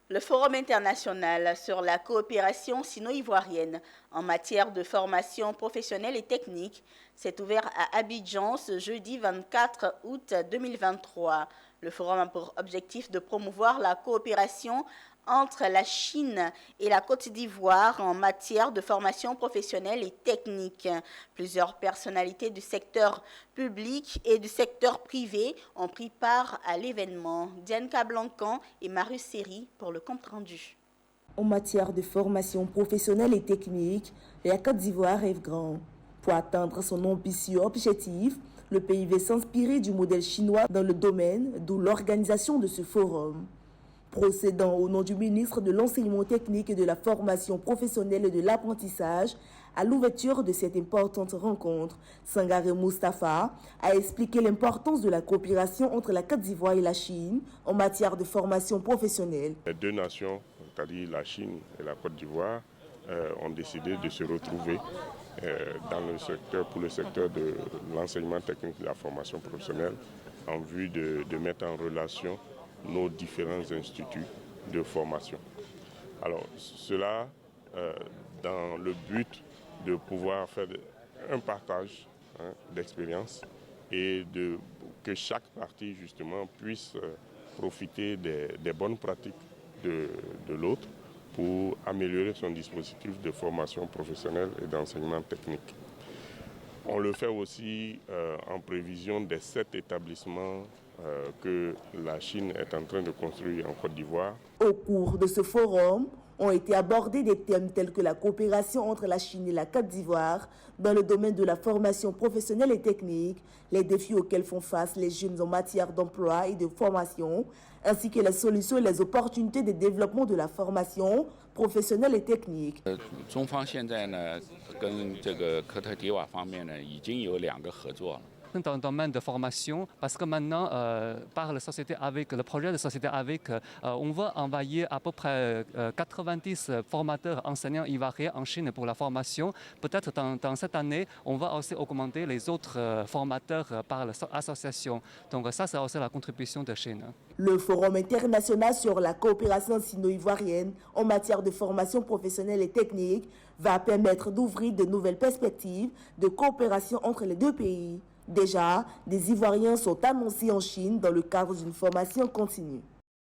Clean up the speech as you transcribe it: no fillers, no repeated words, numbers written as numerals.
Le Forum international sur la coopération sino-ivoirienne en matière de formation professionnelle et technique s'est ouvert à Abidjan ce jeudi 24 août 2023. Le forum a pour objectif de promouvoir la coopération entre la Chine et la Côte d'Ivoire en matière de formation professionnelle et technique. Plusieurs personnalités du secteur public et du secteur privé ont pris part à l'événement. Diane Cablancan et Marius Seri pour le compte-rendu. En matière de formation professionnelle et technique, la Côte d'Ivoire rêve grand. Pour atteindre son ambitieux objectif, le pays veut s'inspirer du modèle chinois dans le domaine, d'où l'organisation de ce forum. Procédant au nom du ministre de l'Enseignement technique et de la formation professionnelle et de l'apprentissage, à l'ouverture de cette importante rencontre, Sangaré Moustapha a expliqué l'importance de la coopération entre la Côte d'Ivoire et la Chine en matière de formation professionnelle. Les deux nations, c'est-à-dire la Chine et la Côte d'Ivoire, ont décidé de se retrouver pour le secteur de l'enseignement technique et de la formation professionnelle en vue de mettre en relation nos différents instituts de formation. Alors cela dans le but de pouvoir faire un partage d'expérience et que chaque partie justement puisse profiter des bonnes pratiques de l'autre pour améliorer son dispositif de formation professionnelle et d'enseignement technique. On le fait aussi en prévision des 7 établissements que la Chine est en train de construire en Côte d'Ivoire. Au cours de ce forum, ont été abordés des thèmes tels que la coopération entre la Chine et la Côte d'Ivoire dans le domaine de la formation professionnelle et technique, les défis auxquels font face les jeunes en matière d'emploi et de formation, ainsi que les solutions et les opportunités de développement de la formation professionnelle et technique. 中方现在呢，跟这个科特迪瓦方面呢，已经有2个合作了。 Dans le domaine de formation, parce que maintenant, par le projet de société avec, on va envoyer à peu près 90 formateurs enseignants ivoiriens en Chine pour la formation. Peut-être dans cette année, on va aussi augmenter les autres formateurs par l'association. Donc ça, c'est aussi la contribution de Chine. Le Forum international sur la coopération sino-ivoirienne en matière de formation professionnelle et technique va permettre d'ouvrir de nouvelles perspectives de coopération entre les deux pays. Déjà, des Ivoiriens sont annoncés en Chine dans le cadre d'une formation continue.